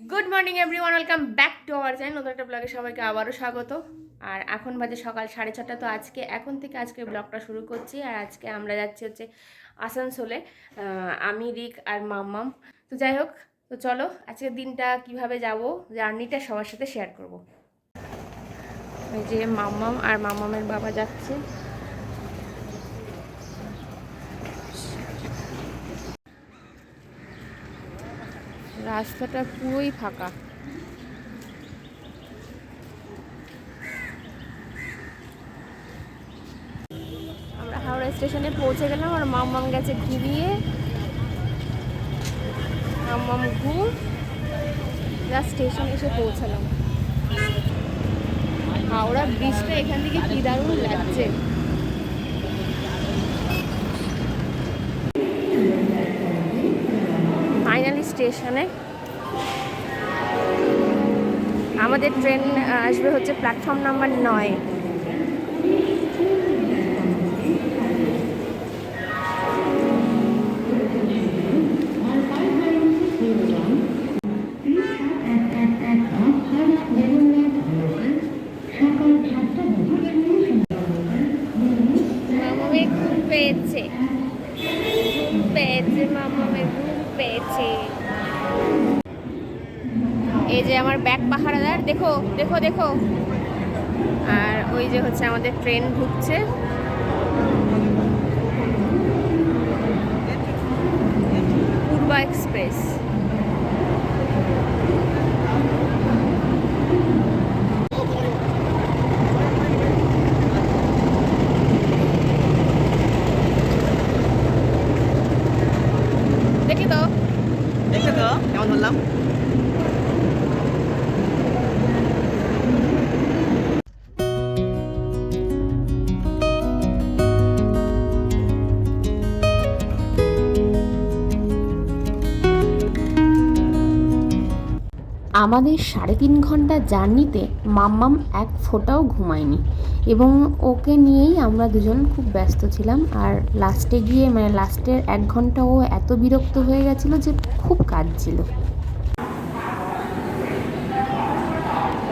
Good morning everyone, welcome back to our channel. নতুন একটা ব্লগে সবাইকে আবারও স্বাগত। আর এখন বাজে সকাল 6:30। তো এখন থেকে আজকে ব্লগটা শুরু করছি। আর আজকে আমরা যাচ্ছি হচ্ছে আসানসোলে, আমি, রিক আর মাম্মাম। তো যাই হোক, তো চলো আজকের দিনটা কিভাবে যাব, জার্নিটা সবার সাথে শেয়ার করব। এই যে মাম্মাম আর মাম্মামের বাবা যাচ্ছে। রাস্তাটা পুরোই ফাঁকা। আমরা হাওড়া স্টেশনে পৌঁছে গেলাম আর মাম্মাম গেছে ঘুমিয়ে। মাম্মাম ঘুম, জাস্ট স্টেশন এসে পৌঁছালাম। হাওড়া ব্রিজটা এখান থেকে কি দারুণ লাগছে। ফাইনালি স্টেশনে আমাদের ট্রেন আসবে হচ্ছে প্ল্যাটফর্ম নাম্বার 9। মামামের ঘুম পেয়েছে, মামামের ঘুম পেয়েছে। এই যে আমার ব্যাগ পাহারাদার, দেখো দেখো দেখো। আর ওই যে হচ্ছে আমাদের ট্রেন ঢুকছে। পূর্বা এক্সপ্রেস। দেখি তো, দেখে তো কেমন বললাম। আমাদের 3.5 ঘন্টা জার্নিতে মাম্মাম এক ফোঁটাও ঘুমায়নি এবং ওকে নিয়েই আমরা দুজন খুব ব্যস্ত ছিলাম। আর লাস্টে গিয়ে লাস্টের 1 ঘন্টা ও এত বিরক্ত হয়ে গেছিলো যে খুব কাঁদছিল।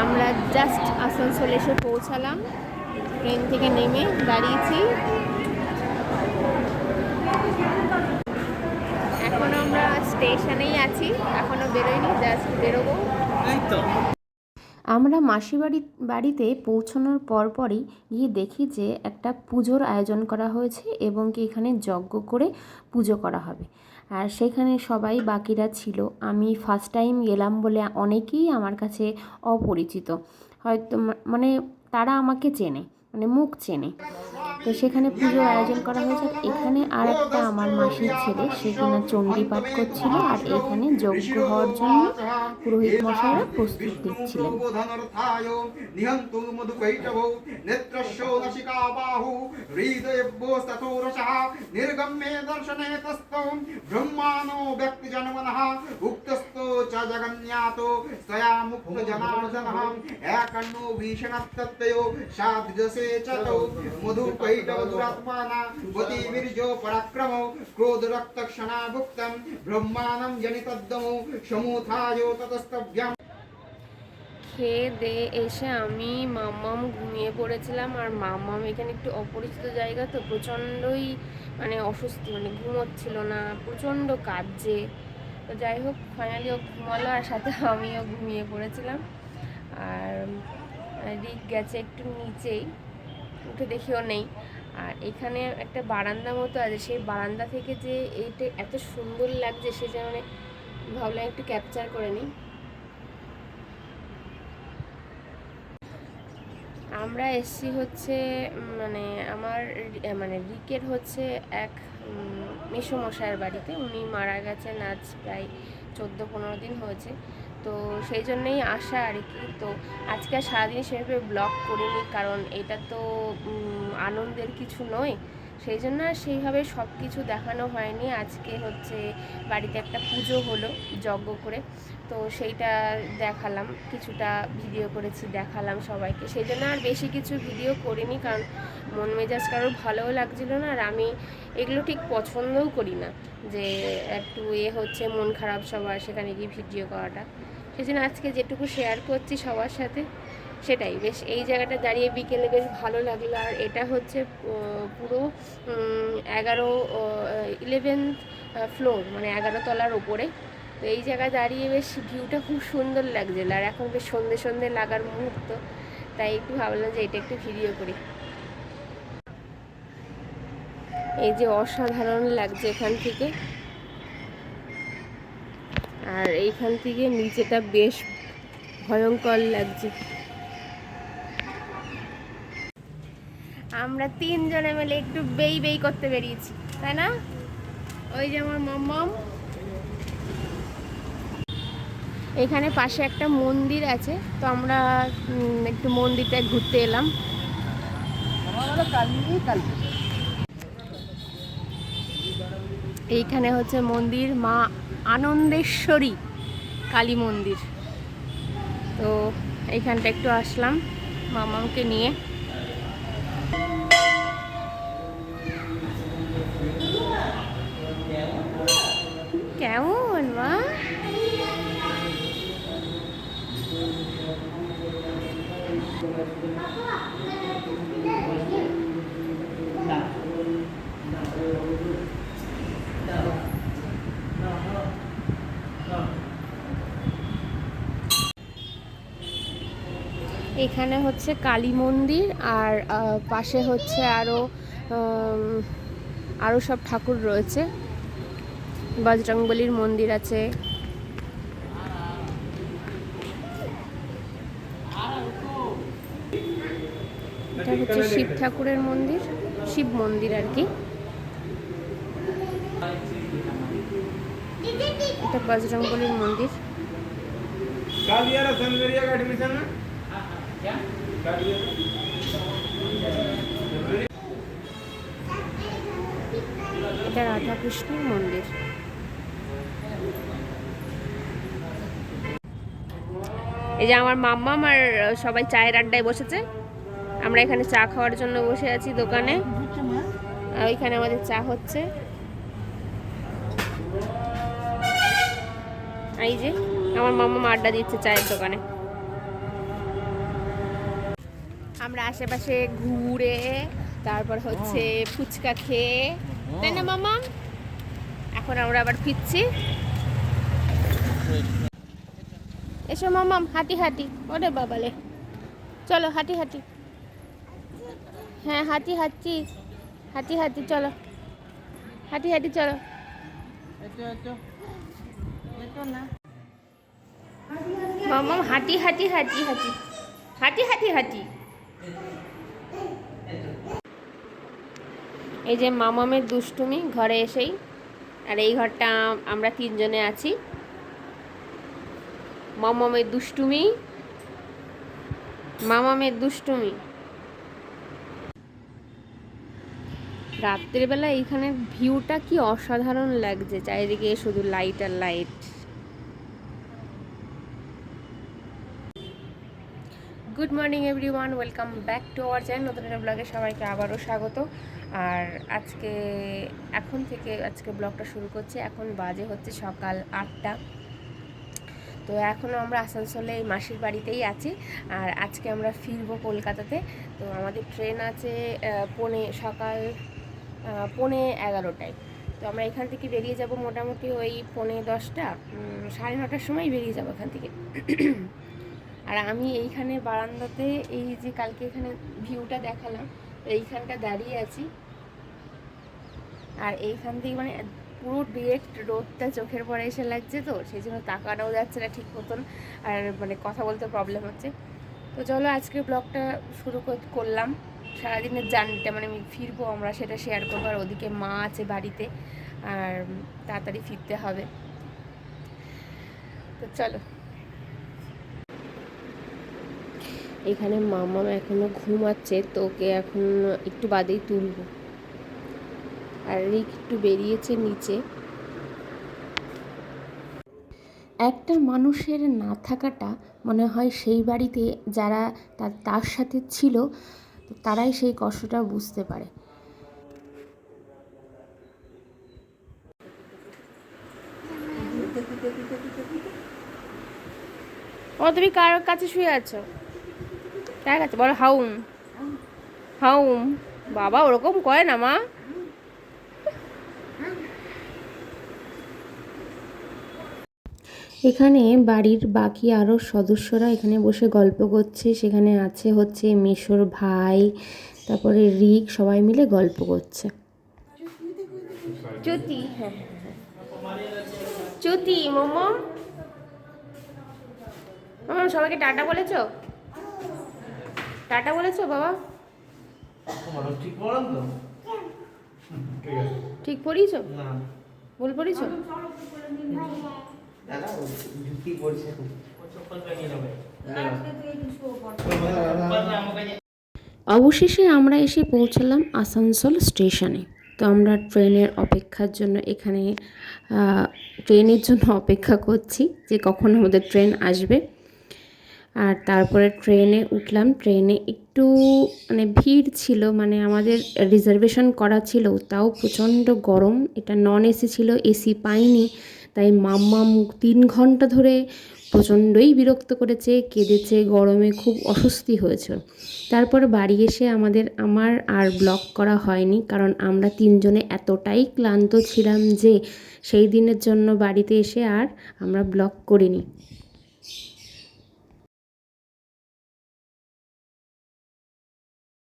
আমরা জাস্ট আসানসোলে এসে পৌঁছালাম। ট্রেন থেকে নেমে দাঁড়িয়েছি। এখনো আমরা স্টেশনেই আছি, এখনো বেরোয়নি, জাস্ট বেরোবো। এই তো আমরা বাড়িতে পৌঁছানোর পরপরই গিয়ে দেখি যে একটা পুজোর আয়োজন করা হয়েছে এবং কি এখানে যজ্ঞ করে পুজো করা হবে। আর সেখানে সবাই বাকিরা ছিল। আমি ফার্স্ট টাইম গেলাম বলে অনেকেই আমার কাছে অপরিচিত, হয়তো তারা আমাকে চেনে, মুখ চেনে। তো সেখানে পুজোর আয়োজন করা হয়েছে। আর এখানে আর একটা আমার মাসির ছেলে, সে কিনা চণ্ডী পাঠ করছিল। আর এখানে যজ্ঞ হওয়ার জন্য পুরোহিত মশাইরা প্রস্তুত দিচ্ছিলেন। মধুকৈটবদুরাত্মানা পরাক্রমো ক্রোধ রক্তক্ষণা ভুক্তম ব্রহ্মাণম জনিতদ্দমো সমুথায় ততস্তভ্যাম। খেয়ে দিয়ে এসে আমি মাম্মাম ঘুমিয়ে পড়েছিলাম। আর মাম্মাম এখানে একটু অপরিচিত জায়গা, তো প্রচণ্ডই অসুস্থ, ঘুমোচ্ছিল না, প্রচণ্ড কাঁদছে। তো যাই হোক, ফাইনালি ও ঘুমালো আর সাথে আমিও ঘুমিয়ে পড়েছিলাম। আর রিক গেছে একটু নিচেই, উঠে দেখিও নেই। আর এখানে একটা বারান্দা মতো আছে, সেই বারান্দা থেকে যে এইটা এত সুন্দর লাগছে সে যে ভাবলাম একটু ক্যাপচার করে নিই। আমরা এসছি হচ্ছে আমার রিকের হচ্ছে এক মেসোমশাইয়ের বাড়িতে। উনি মারা গেছেন আজ প্রায় 14-15 দিন হয়েছে। তো সেই জন্যই আসা আর কি। তো আজকে আর সারাদিন সেভাবে ব্লগ করিনি, কারণ এটা তো আনন্দের কিছু নয়। সেই জন্য আর সেইভাবে সব কিছু দেখানো হয়নি। আজকে হচ্ছে বাড়িতে একটা পুজো হলো যজ্ঞ করে, তো সেইটা দেখালাম, কিছুটা ভিডিও করেছি, দেখালাম সবাইকে। সেই জন্য আর বেশি কিছু ভিডিও করিনি, কারণ মন মেজাজ কারোর ভালোও লাগছিলো না। আর আমি এগুলো ঠিক পছন্দও করি না, যে একটু হচ্ছে মন খারাপ সবার, সেখানে গিয়ে ভিডিও করাটা। সেজন্য আজকে যেটুকু শেয়ার করছি সবার সাথে সেটাই। বেশ এই জায়গাটা দাঁড়িয়ে বিকেলে বেশ ভালো লাগলো। আর এটা হচ্ছে পুরো 11 ফ্লোর, মানে 11 তলার ওপরে। তো এই জায়গায় দাঁড়িয়ে বেশ ভিউটা খুব সুন্দর লাগছিল। আর এখন বেশ সন্ধে সন্ধে লাগার মুহূর্ত, তাই একটু ভাবলাম যে এটা একটু ভিডিও করি। এই যে অসাধারণ লাগছে এখান থেকে, আর এইখান থেকে নিচেটা বেশ ভয়ঙ্কর লাগছে। আমরা 3 জনে মিলে একটু বেই বেই করতে বেরিয়েছি, তাই না? ওই যে আমার মম, এখানে পাশে একটা মন্দির আছে, তো আমরা একটু মন্দিরটায় ঘুরতে এলাম। এইখানে হচ্ছে মন্দির মা আনন্দেশ্বরী কালী মন্দির। তো এইখানটা একটু আসলাম মামাকে নিয়ে। কেমন মা? এখানে হচ্ছে কালী মন্দির, আর পাশে হচ্ছে আরও সব ঠাকুর রয়েছে। বজরংবলীর মন্দির আছে। এটা হচ্ছে শিব ঠাকুরের মন্দির, শিব মন্দির আর কি। এটা বজরংবলীর মন্দির। এটা রাধাকৃষ্ণের মন্দির। এই যে আমার মাম্মাম আর সবাই চায়ের আড্ডায় বসেছে। আমরা এখানে চা খাওয়ার জন্য বসে আছি দোকানে। আর ওইখানে আমাদের চা হচ্ছে। এই যে আমার মাম্মাম আড্ডা দিচ্ছে চায়ের দোকানে। আমরা আশেপাশে ঘুরে, তারপর হচ্ছে ফুচকা খেয়ে, তাই না মাম্মাম? এখন আমরা আবার ফিরছি। এসো মাম্মাম, হাঁটি হাঁটি। ওরে বাবালে, চলো হাঁটি হাঁটি। হ্যাঁ হাঁটি হাঁটি, হাঁটি হাঁটি চলো, হাঁটি হাঁটি চলো। মাম্মাম হাঁটি হাঁটি হাঁটি হাঁটি, হাঁটি হাঁটি হাঁটি। এই যে মামামের দুষ্টুমি ঘরে এসেই। আর এই ঘরটা আমরা 3 জনে আছি। মামামের দুষ্টুমি, মামামের দুষ্টুমি। রাত্রেবেলা এইখানের ভিউটা কি অসাধারণ লাগছে, চারিদিকে শুধু লাইট আর light. Good morning everyone, welcome back to our channel. নতুন একটা ব্লগে সবাইকে আবারও স্বাগত। আর এখন থেকে ব্লগটা শুরু করছি। এখন বাজে হচ্ছে সকাল 8টা। তো এখনও আমরা আসানসোলে এই মাসির বাড়িতেই আছি। আর আজকে আমরা ফিরবো কলকাতাতে। তো আমাদের ট্রেন আছে সকাল 11:45। তো আমরা এখান থেকে বেরিয়ে যাব মোটামুটি ওই 10:45, 9:30টার সময় বেরিয়ে যাবো এখান থেকে। আর আমি এইখানে বারান্দাতে, এই যে কালকে এখানে ভিউটা দেখালাম, এইখানটা দাঁড়িয়ে আছি। আর এইখান থেকে মানে পুরো ডিরেক্ট রোদটা চোখের পরে এসে লাগছে, তো সেই জন্য তাকানোও যাচ্ছে না ঠিক মতন, আর মানে কথা বলতে প্রবলেম হচ্ছে। তো চলো আজকে ব্লগটা শুরু করলাম। সারাদিনের জার্নিটা, মানে আমি ফিরবো আমরা, সেটা শেয়ার করবো। আর ওদিকে মা আছে বাড়িতে, আর তাড়াতাড়ি ফিরতে হবে। তো চলো। এখানে মামা এখনো ঘুমাচ্ছে, তো ওকে এখন একটু বাদেই তুলবো। আর একটু বেরিয়েছে নিচে। একটা মানুষের না থাকাটা মনে হয় সেই বাড়িতে যারা তার সাথে ছিল তারাই সেই কষ্টটা বুঝতে পারে। ও তুমি কার কাছে শুয়ে আছো? কার কাছে বলো? হাউম হাউম। বাবা ওরকম করে না মা। এখানে বাড়ির বাকি আরও সদস্যরা এখানে বসে গল্প করছে। সেখানে আছে হচ্ছে মেশোর ভাই, তারপরে রিক, সবাই মিলে গল্প করছে। চ্যুতি, হ্যাঁ চ্যুতি, মোমো মোমো সবাইকে টাটা বলেছো? টাটা বলেছো বাবা? ঠিক বললাম তো? ঠিক পড়িয়েছো? না ভুল পড়িয়েছো? দাদা ঝুঁকি পড়ছে অবশেষে আমরা এসে পৌঁছালাম আসানসোল স্টেশনে। তো আমরা ট্রেনের অপেক্ষার জন্য এখানে ট্রেনের জন্য অপেক্ষা করছি যে কখন আমাদের ট্রেন আসবে। আর তারপরে ট্রেনে উঠলাম। ট্রেনে একটু মানে ভিড় ছিল, মানে আমাদের রিজার্ভেশন করা ছিল, তাও প্রচণ্ড গরম। এটা নন এসি ছিল, এসি পাইনি, তাই মাম্মাম 3 ঘন্টা ধরে প্রচণ্ডই বিরক্ত করেছে, কেঁদেছে, গরমে খুব অস্বস্তি হয়েছে। তারপর বাড়ি এসে আমার আর ব্লগ করা হয়নি, কারণ আমরা 3 জনে এতটাই ক্লান্ত ছিলাম যে সেই দিনের জন্য বাড়িতে এসে আর আমরা ব্লগ করিনি।